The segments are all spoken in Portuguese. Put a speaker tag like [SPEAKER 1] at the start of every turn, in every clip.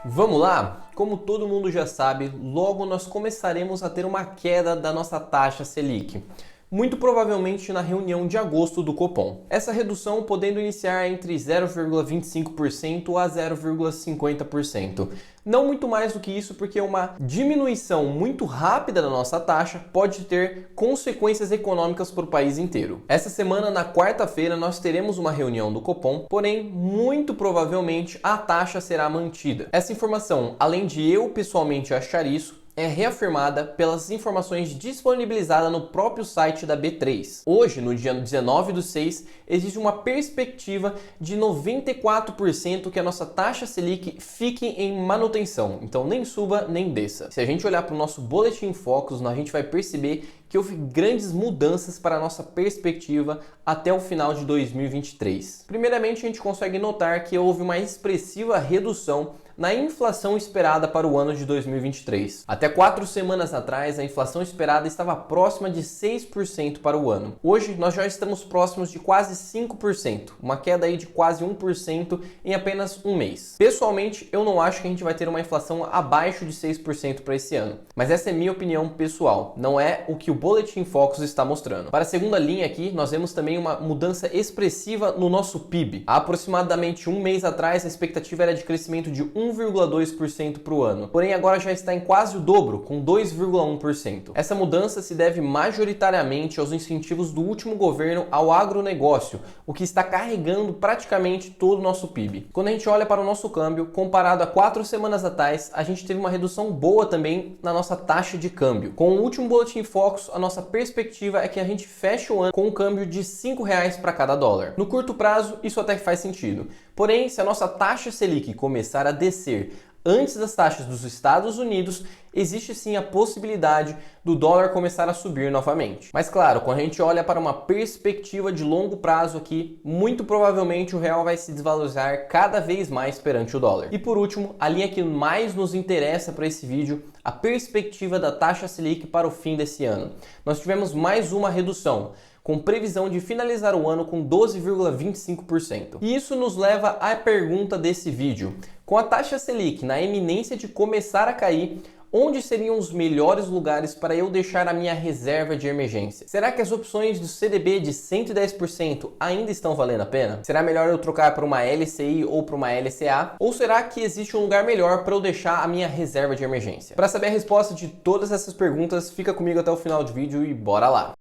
[SPEAKER 1] Vamos lá? Como todo mundo já sabe, logo nós começaremos a ter uma queda da nossa taxa Selic, muito provavelmente na reunião de agosto do Copom. Essa redução podendo iniciar entre 0,25% a 0,50%. Não muito mais do que isso, porque uma diminuição muito rápida da nossa taxa pode ter consequências econômicas para o país inteiro. Essa semana, na quarta-feira, nós teremos uma reunião do Copom, porém, muito provavelmente a taxa será mantida. Essa informação, além de eu pessoalmente achar isso, é reafirmada pelas informações disponibilizadas no próprio site da B3. Hoje, no dia 19/6, existe uma perspectiva de 94% que a nossa taxa Selic fique em manutenção, então nem suba nem desça. Se a gente olhar para o nosso Boletim Focus, a gente vai perceber que houve grandes mudanças para a nossa perspectiva até o final de 2023. Primeiramente, a gente consegue notar que houve uma expressiva redução na inflação esperada para o ano de 2023. Até 4 semanas atrás, a inflação esperada estava próxima de 6% para o ano. Hoje, nós já estamos próximos de quase 5%, uma queda aí de quase 1% em apenas um mês. Pessoalmente, eu não acho que a gente vai ter uma inflação abaixo de 6% para esse ano, mas essa é minha opinião pessoal, não é o que o Boletim Focus está mostrando. Para a segunda linha aqui, nós vemos também uma mudança expressiva no nosso PIB. Há aproximadamente um mês atrás, a expectativa era de crescimento de 1,2% para o ano, porém agora já está em quase o dobro, com 2,1%. Essa mudança se deve majoritariamente aos incentivos do último governo ao agronegócio, o que está carregando praticamente todo o nosso PIB. Quando a gente olha para o nosso câmbio, comparado a 4 semanas atrás, a gente teve uma redução boa também na nossa taxa de câmbio. Com o último Boletim Focus, a nossa perspectiva é que a gente feche o ano com um câmbio de R$5 para cada dólar. No curto prazo, isso até que faz sentido. Porém, se a nossa taxa Selic começar a descer antes das taxas dos Estados Unidos, existe sim a possibilidade do dólar começar a subir novamente. Mas claro, quando a gente olha para uma perspectiva de longo prazo aqui, muito provavelmente o real vai se desvalorizar cada vez mais perante o dólar. E por último, a linha que mais nos interessa para esse vídeo, a perspectiva da taxa Selic para o fim desse ano. Nós tivemos mais uma redução, com previsão de finalizar o ano com 12,25%. E isso nos leva à pergunta desse vídeo. Com a taxa Selic na iminência de começar a cair, onde seriam os melhores lugares para eu deixar a minha reserva de emergência? Será que as opções do CDB de 110% ainda estão valendo a pena? Será melhor eu trocar para uma LCI ou para uma LCA? Ou será que existe um lugar melhor para eu deixar a minha reserva de emergência? Para saber a resposta de todas essas perguntas, fica comigo até o final do vídeo e bora lá!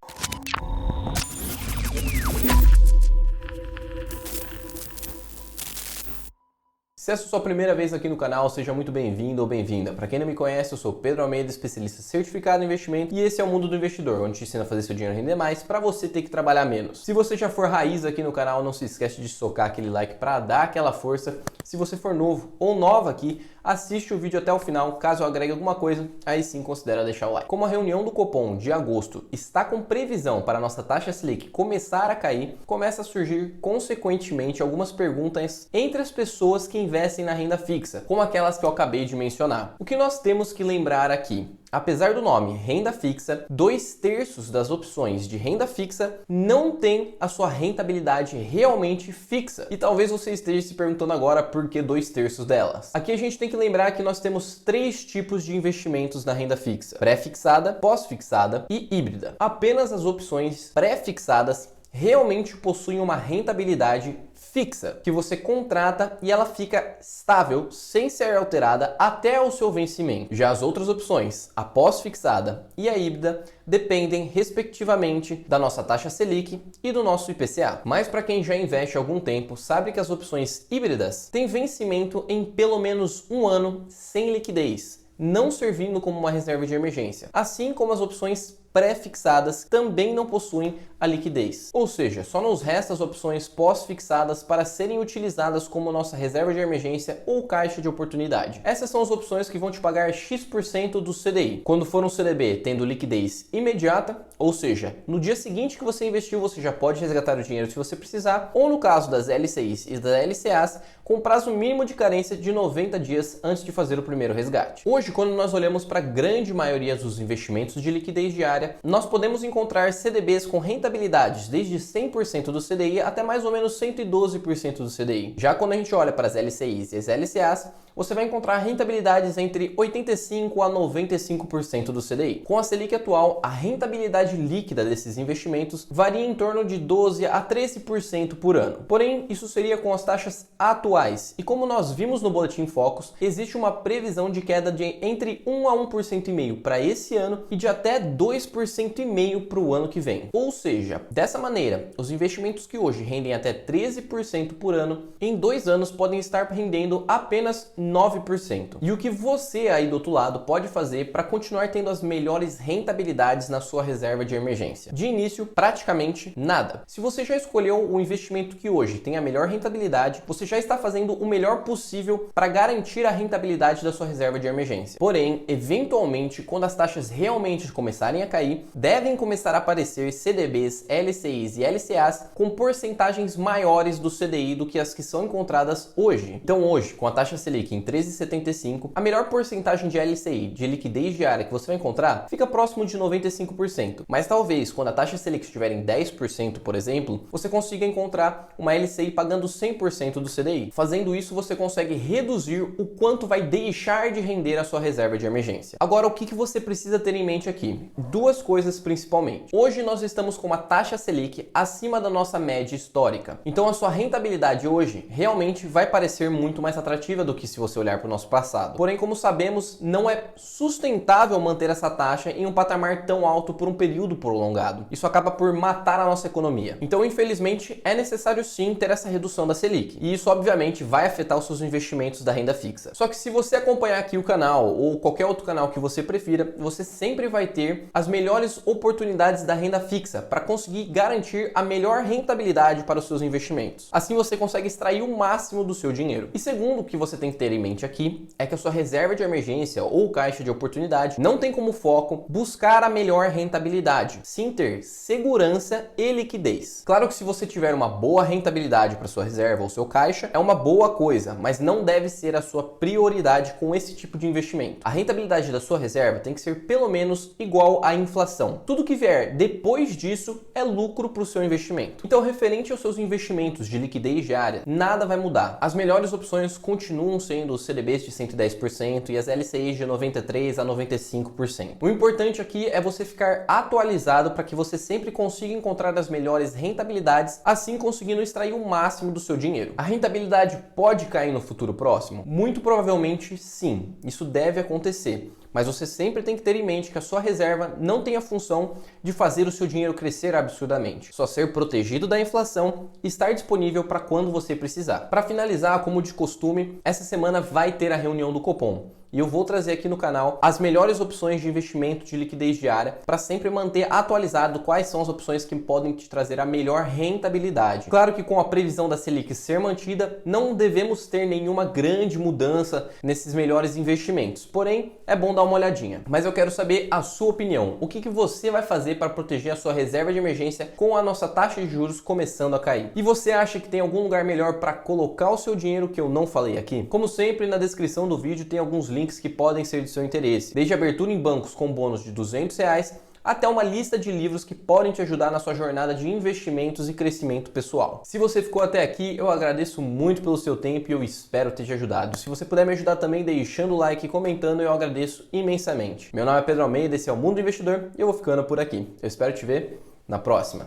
[SPEAKER 1] Se essa é a sua primeira vez aqui no canal, seja muito bem-vindo ou bem-vinda. Para quem não me conhece, eu sou Pedro Almeida, especialista certificado em investimento, e esse é o Mundo do Investidor, onde te ensina a fazer seu dinheiro render mais para você ter que trabalhar menos. Se você já for raiz aqui no canal, não se esquece de socar aquele like para dar aquela força. Se você for novo ou nova aqui, assiste o vídeo até o final. Caso eu agregue alguma coisa, aí sim considera deixar o like. Como a reunião do Copom de agosto está com previsão para a nossa taxa Selic começar a cair, começa a surgir consequentemente algumas perguntas entre as pessoas que investem na renda fixa, como aquelas que eu acabei de mencionar. O que nós temos que lembrar aqui? Apesar do nome renda fixa, 2/3 das opções de renda fixa não tem a sua rentabilidade realmente fixa. E talvez você esteja se perguntando agora por que 2/3 delas. Aqui a gente tem que lembrar que nós temos 3 tipos de investimentos na renda fixa: pré-fixada, pós-fixada e híbrida. Apenas as opções pré-fixadas realmente possuem uma rentabilidade fixa, que você contrata e ela fica estável, sem ser alterada até o seu vencimento. Já as outras opções, a pós-fixada e a híbrida, dependem respectivamente da nossa taxa Selic e do nosso IPCA. Mas para quem já investe há algum tempo, sabe que as opções híbridas têm vencimento em pelo menos um ano sem liquidez, não servindo como uma reserva de emergência, assim como as opções pré-fixadas também não possuem a liquidez. Ou seja, só nos resta as opções pós-fixadas para serem utilizadas como nossa reserva de emergência ou caixa de oportunidade. Essas são as opções que vão te pagar X% do CDI. Quando for um CDB tendo liquidez imediata, ou seja, no dia seguinte que você investiu, você já pode resgatar o dinheiro se você precisar, ou no caso das LCIs e das LCAs, com prazo mínimo de carência de 90 dias antes de fazer o primeiro resgate. Hoje, quando nós olhamos para a grande maioria dos investimentos de liquidez diária, nós podemos encontrar CDBs com rentabilidade rentabilidades desde 100% do CDI até mais ou menos 112% do CDI. Já quando a gente olha para as LCIs e as LCAs, você vai encontrar rentabilidades entre 85% a 95% do CDI. Com a Selic atual, a rentabilidade líquida desses investimentos varia em torno de 12% a 13% por ano. Porém, isso seria com as taxas atuais. E como nós vimos no Boletim Focus, existe uma previsão de queda de entre 1 a 1,5% para esse ano e de até 2,5% para o ano que vem. Ou seja, dessa maneira, os investimentos que hoje rendem até 13% por ano, em 2 anos podem estar rendendo apenas 9%. E o que você aí do outro lado pode fazer para continuar tendo as melhores rentabilidades na sua reserva de emergência? De início, praticamente nada. Se você já escolheu o investimento que hoje tem a melhor rentabilidade, você já está fazendo o melhor possível para garantir a rentabilidade da sua reserva de emergência. Porém, eventualmente, quando as taxas realmente começarem a cair, devem começar a aparecer CDBs, LCIs e LCAs com porcentagens maiores do CDI do que as que são encontradas hoje. Então hoje, com a taxa Selic em 13,75, a melhor porcentagem de LCI, de liquidez diária que você vai encontrar, fica próximo de 95%. Mas talvez, quando a taxa Selic estiver em 10%, por exemplo, você consiga encontrar uma LCI pagando 100% do CDI. Fazendo isso, você consegue reduzir o quanto vai deixar de render a sua reserva de emergência. Agora, o que você precisa ter em mente aqui? Duas coisas principalmente. Hoje nós estamos com uma taxa Selic acima da nossa média histórica. Então a sua rentabilidade hoje realmente vai parecer muito mais atrativa do que se você olhar para o nosso passado. Porém, como sabemos, não é sustentável manter essa taxa em um patamar tão alto por um período prolongado. Isso acaba por matar a nossa economia. Então, infelizmente, é necessário sim ter essa redução da Selic. E isso, obviamente, vai afetar os seus investimentos da renda fixa. Só que se você acompanhar aqui o canal ou qualquer outro canal que você prefira, você sempre vai ter as melhores oportunidades da renda fixa para conseguir garantir a melhor rentabilidade para os seus investimentos. Assim você consegue extrair o máximo do seu dinheiro. E segundo, o que você tem que ter em mente aqui é que a sua reserva de emergência ou caixa de oportunidade não tem como foco buscar a melhor rentabilidade, sim ter segurança e liquidez. Claro que se você tiver uma boa rentabilidade para sua reserva ou seu caixa, é uma boa coisa, mas não deve ser a sua prioridade com esse tipo de investimento. A rentabilidade da sua reserva tem que ser pelo menos igual à inflação. Tudo que vier depois disso é lucro para o seu investimento. Então, referente aos seus investimentos de liquidez diária, nada vai mudar. As melhores opções continuam sendo os CDBs de 110% e as LCIs de 93% a 95%. O importante aqui é você ficar atualizado para que você sempre consiga encontrar as melhores rentabilidades, assim conseguindo extrair o máximo do seu dinheiro. A rentabilidade pode cair no futuro próximo? Muito provavelmente sim, isso deve acontecer. Mas você sempre tem que ter em mente que a sua reserva não tem a função de fazer o seu dinheiro crescer absurdamente, só ser protegido da inflação e estar disponível para quando você precisar. Para finalizar, como de costume, essa semana vai ter a reunião do Copom. E eu vou trazer aqui no canal as melhores opções de investimento de liquidez diária para sempre manter atualizado quais são as opções que podem te trazer a melhor rentabilidade. Claro que com a previsão da Selic ser mantida, não devemos ter nenhuma grande mudança nesses melhores investimentos. Porém, é bom dar uma olhadinha. Mas eu quero saber a sua opinião. O que você vai fazer para proteger a sua reserva de emergência com a nossa taxa de juros começando a cair? E você acha que tem algum lugar melhor para colocar o seu dinheiro que eu não falei aqui? Como sempre, na descrição do vídeo tem alguns links que podem ser de seu interesse, desde abertura em bancos com bônus de R$200 até uma lista de livros que podem te ajudar na sua jornada de investimentos e crescimento pessoal. Se você ficou até aqui, eu agradeço muito pelo seu tempo e eu espero ter te ajudado. Se você puder me ajudar também deixando o like e comentando, eu agradeço imensamente. Meu nome é Pedro Almeida, esse é o Mundo Investidor e eu vou ficando por aqui. Eu espero te ver na próxima.